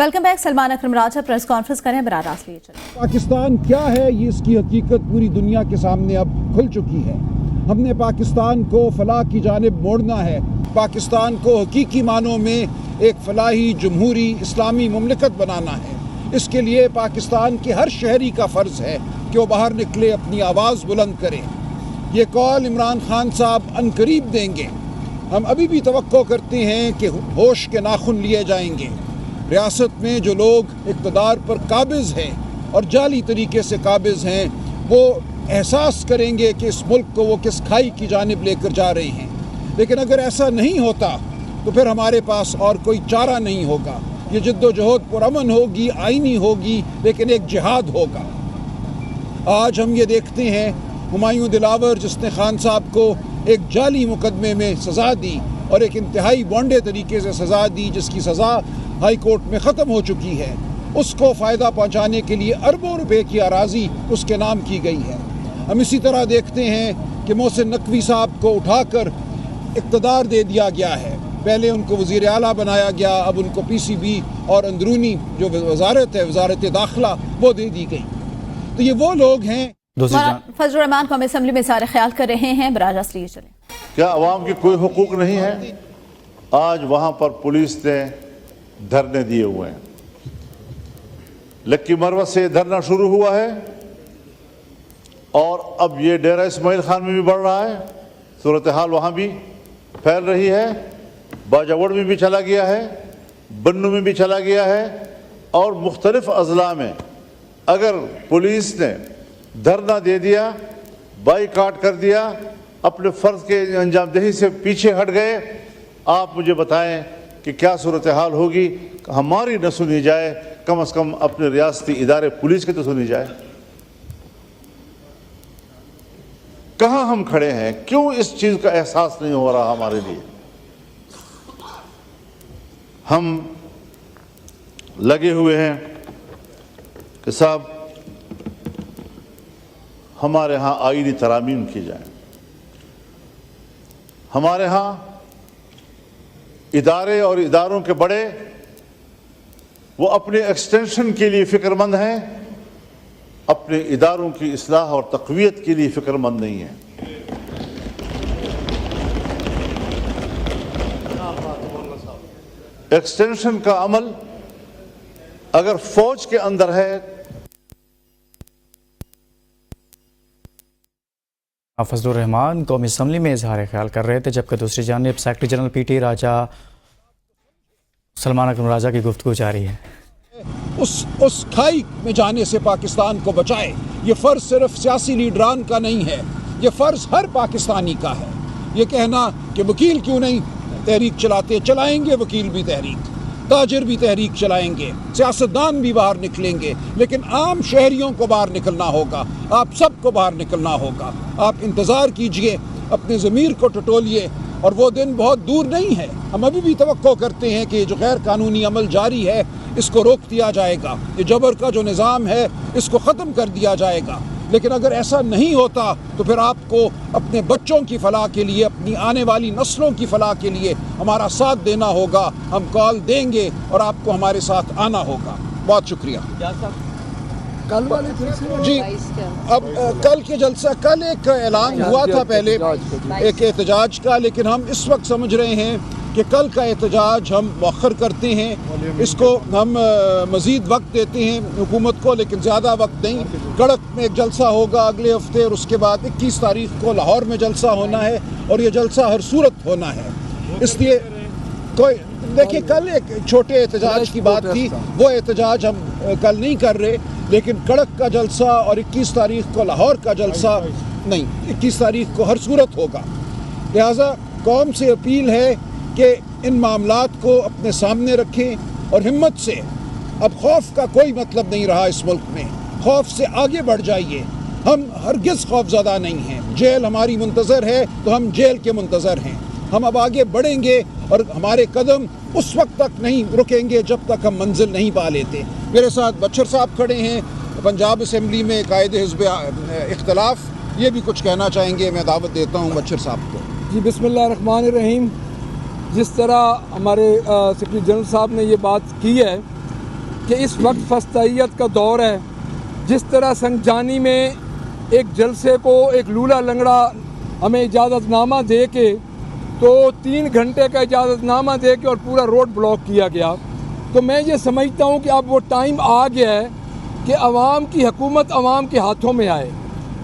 Welcome back. Salman Akram Raja press conference करें बराह रास्त लिए चलें। पाकिस्तान क्या है ये इसकी हकीकत पूरी दुनिया के सामने अब खुल चुकी है। हमने पाकिस्तान को फलाह की जानिब मोड़ना है। पाकिस्तान को हकीकी मानों में एक फलाही जमहूरी इस्लामी मुमलिकत बनाना है। इसके लिए पाकिस्तान के हर शहरी का फ़र्ज़ है कि वो बाहर निकले, अपनी आवाज़ बुलंद करें। ये कॉल इमरान खान साहब अनकरीब देंगे। हम अभी भी तवक्को करते हैं कि होश के नाखून लिए जाएंगे। रियासत में जो लोग इक़्तिदार पर काबिज़ हैं और जाली तरीके से काबिज़ हैं, वो एहसास करेंगे कि इस मुल्क को वो किस खाई की जानिब लेकर जा रहे हैं। लेकिन अगर ऐसा नहीं होता तो फिर हमारे पास और कोई चारा नहीं होगा। ये जद्दोजहद पुरअमन होगी, आइनी होगी, लेकिन एक जिहाद होगा। आज हम ये देखते हैं हुमायूं दिलावर जिसने खान साहब को एक जाली मुकदमे में सज़ा दी और एक इंतहाई बॉन्डे तरीके से सज़ा दी, जिसकी सज़ा हाई कोर्ट में ख़त्म हो चुकी है, उसको फ़ायदा पहुँचाने के लिए अरबों रुपए की अराज़ी उसके नाम की गई है। हम इसी तरह देखते हैं कि मोहसिन नकवी साहब को उठाकर इक़्तिदार दे दिया गया है। पहले उनको वज़ीर आला बनाया गया, अब उनको PCB और अंदरूनी जो वज़ारत है, वज़ारत दाखिला, वो दे दी गई। तो ये वो लोग हैं। फजल रहमान कौमी असम्बली में सारे ख्याल कर रहे हैं, बराह रास्त लिए चलें। क्या अवाम की कोई हुकूक नहीं है? आज वहाँ पर पुलिस ने धरने दिए हुए हैं। लक्की मरवत से धरना शुरू हुआ है और अब ये डेरा इस्माइल खान में भी बढ़ रहा है। सूरत हाल वहाँ भी फैल रही है। बाजावड़ में भी चला गया है, बन्नू में भी चला गया है और मुख्तलिफ अजला में अगर पुलिस ने धरना दे दिया, बाईकाट कर दिया, अपने फ़र्ज़ के अंजामदही से पीछे हट गए, आप मुझे बताएं कि क्या सूरत हाल होगी। हमारी न सुनी जाए, कम से कम अपने रियासती इदारे पुलिस की तो सुनी जाए। कहाँ हम खड़े हैं? क्यों इस चीज़ का एहसास नहीं हो रहा हमारे लिए? हम लगे हुए हैं कि साहब हमारे यहाँ आईनी तरामीम की जाए, हमारे यहाँ इदारे और इदारों के बड़े वो अपने एक्सटेंशन के लिए फ़िक्रमंद हैं, अपने इदारों की इस्लाह और तक़वियत के लिए फ़िक्रमंद नहीं हैं। एक्सटेंशन का अमल अगर फ़ौज के अंदर है। फजलुर रहमान कौमी असम्बली में इजहार ख्याल कर रहे थे, जबकि दूसरी जानिब सेक्रेटरी जनरल PT राजा सलमान अकरम राजा की गुफ्तगू जारी है। उस खाई में जाने से पाकिस्तान को बचाए। ये फ़र्ज़ सिर्फ सियासी लीडरान का नहीं है, ये फ़र्ज़ हर पाकिस्तानी का है। ये कहना कि वकील क्यों नहीं तहरीक चलाते, चलाएंगे वकील भी तहरीक, ताजिर भी तहरीक चलाएंगे, सियासतदान भी बाहर निकलेंगे, लेकिन आम शहरियों को बाहर निकलना होगा। आप सबको बाहर निकलना होगा। आप इंतज़ार कीजिए, अपने ज़मीर को टटोलिए और वो दिन बहुत दूर नहीं है। हम अभी भी तवक्को करते हैं कि जो गैर कानूनी अमल जारी है इसको रोक दिया जाएगा, ये जबर का जो निज़ाम है इसको ख़त्म कर दिया जाएगा। लेकिन अगर ऐसा नहीं होता तो फिर आपको अपने बच्चों की फलाह के लिए, अपनी आने वाली नस्लों की फलाह के लिए हमारा साथ देना होगा। हम कॉल देंगे और आपको हमारे साथ आना होगा। बहुत शुक्रिया। कल वाले जी, अब कल के जलसा, कल एक ऐलान हुआ था पहले एक एहतजाज का, लेकिन हम इस वक्त समझ रहे हैं कि कल का एहतजाज हम मौखर करते हैं। इसको हम मज़ीद वक्त देते हैं हुकूमत को, लेकिन ज़्यादा वक्त नहीं। कड़क में एक जलसा होगा अगले हफ्ते और उसके बाद 21 तारीख को लाहौर में जलसा होना है और ये जलसा हर सूरत होना है। इसलिए कोई देखिए, कल एक छोटे एहतजाज की बात थी, वो एहतजाज हम कल नहीं कर रहे, लेकिन कड़क का जलसा और 21 तारीख को लाहौर का जलसा नहीं, 21 तारीख को हर सूरत होगा। लिहाजा कौम से अपील है कि इन मामलात को अपने सामने रखें और हिम्मत से, अब खौफ का कोई मतलब नहीं रहा इस मुल्क में, खौफ से आगे बढ़ जाइए। हम हरगिज़ खौफज़दा नहीं हैं। जेल हमारी मुंतज़र है तो हम जेल के मुंतज़र हैं। हम अब आगे बढ़ेंगे और हमारे कदम उस वक्त तक नहीं रुकेंगे जब तक हम मंजिल नहीं पा लेते। मेरे साथ बच्चर साहब खड़े हैं, पंजाब असम्बली में कायदे हिज़्ब इख्तिलाफ, ये भी कुछ कहना चाहेंगे। मैं दावत देता हूँ बच्चर साहब को। जी, बिस्मिल्लाहिर्रहमानिर्रहीम। जिस तरह हमारे सेक्रेटरी जनरल साहब ने ये बात की है کہ اس وقت فسطائیت کا دور ہے. جس طرح سنگجانی میں ایک جلسے کو ایک لولا لنگڑا ہمیں اجازت نامہ دے کے تو 3 گھنٹے کا اجازت نامہ دے کے اور پورا روڈ بلاک کیا گیا. تو میں یہ سمجھتا ہوں کہ اب وہ ٹائم آ گیا ہے کہ عوام کی حکومت عوام کے ہاتھوں میں آئے.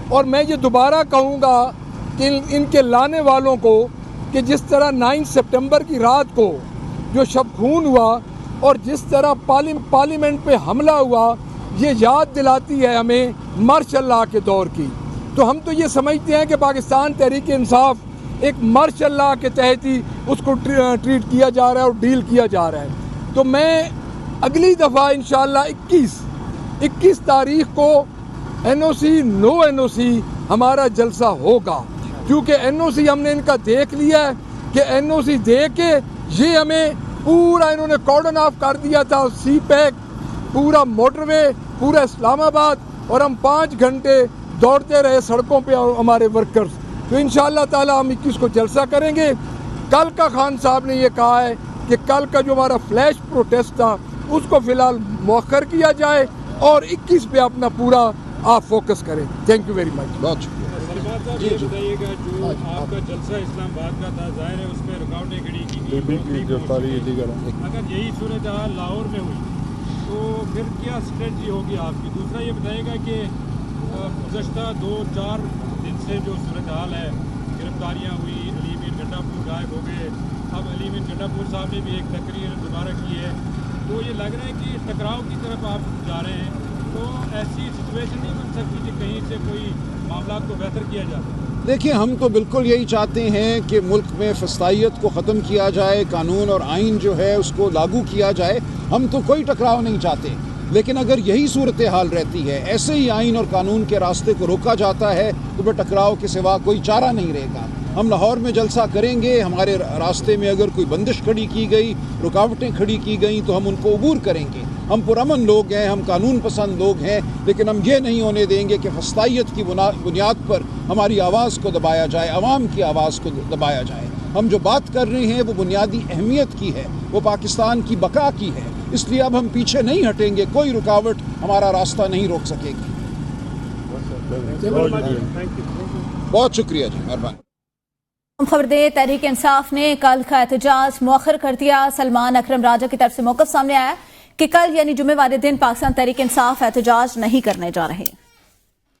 اور میں یہ دوبارہ کہوں گا کہ ان کے لانے والوں کو کہ جس طرح 9 سپٹمبر کی رات کو جو شب خون ہوا اور جس طرح پارلیمنٹ پہ حملہ ہوا یہ یاد دلاتی ہے ہمیں مارشل لاء کے دور کی. تو ہم تو یہ سمجھتے ہیں کہ پاکستان تحریک انصاف ایک مارشل لاء کے تحت ہی اس کو ٹریٹ کیا جا رہا ہے اور ڈیل کیا جا رہا ہے. تو میں اگلی دفعہ انشاءاللہ 21 تاریخ کو NOC نو NOC ہمارا جلسہ ہوگا. کیونکہ NOC ہم نے ان کا دیکھ لیا ہے کہ NOC دے کے یہ ہمیں پورا انہوں نے کارڈن آف کر دیا تھا. سی پیک پورا موٹر وے پورا اسلام آباد اور ہم 5 گھنٹے دوڑتے رہے سڑکوں پہ ہمارے ورکرز. تو انشاءاللہ تعالی ہم 21 کو جلسہ کریں گے. کل کا خان صاحب نے یہ کہا ہے کہ کل کا جو ہمارا فلیش پروٹیسٹ تھا اس کو فی الحال مؤخر کیا جائے اور 21 پہ اپنا پورا آپ فوکس کریں. Thank you very much. بہت شکریہ. یہ بتائیے گا جو آپ کا جلسہ اسلام آباد کا تھا ظاہر ہے اس میں رکاوٹیں کھڑی کی گئی. اگر یہی صورتحال لاہور میں ہوئی تو پھر کیا اسٹریٹجی ہوگی آپ کی؟ دوسرا یہ بتائیے گا کہ گزشتہ 2-4 دن سے جو صورتحال ہے گرفتاریاں ہوئی، علی امین گنڈا پور غائب ہو گئے، اب علی امین گنڈا پور صاحب نے بھی ایک تقریر دوبارہ کی ہے، تو یہ لگ رہا ہے کہ ٹکراؤ کی طرف آپ جا رہے ہیں. تو ایسی سچویشن نہیں بن سکتی کہ کہیں سے کوئی معاملات کو بہتر کیا جاتا ہے؟ دیکھیں ہم تو بالکل یہی چاہتے ہیں کہ ملک میں فسطائیت کو ختم کیا جائے، قانون اور آئین جو ہے اس کو لاگو کیا جائے. ہم تو کوئی ٹکراؤ نہیں چاہتے، لیکن اگر یہی صورتحال رہتی ہے، ایسے ہی آئین اور قانون کے راستے کو روکا جاتا ہے تو پھر ٹکراؤ کے سوا کوئی چارہ نہیں رہے گا. ہم لاہور میں جلسہ کریں گے. ہمارے راستے میں اگر کوئی بندش کھڑی کی گئی، رکاوٹیں کھڑی کی گئیں تو ہم ان کو عبور کریں گے. ہم پرامن لوگ ہیں، ہم قانون پسند لوگ ہیں، لیکن ہم یہ نہیں ہونے دیں گے کہ فسطائیت کی بنیاد پر ہماری آواز کو دبایا جائے، عوام کی آواز کو دبایا جائے. ہم جو بات کر رہے ہیں وہ بنیادی اہمیت کی ہے، وہ پاکستان کی بقا کی ہے. اس لیے اب ہم پیچھے نہیں ہٹیں گے، کوئی رکاوٹ ہمارا راستہ نہیں روک سکے گی. بہت شکریہ جی، مہربانی. خبر دیں تحریک انصاف نے کل کا احتجاج مؤخر کر دیا. سلمان اکرم راجہ کی طرف سے موقف سامنے آیا کہ کل یعنی جمعے والے دن پاکستان تحریک انصاف احتجاج نہیں کرنے جا رہے.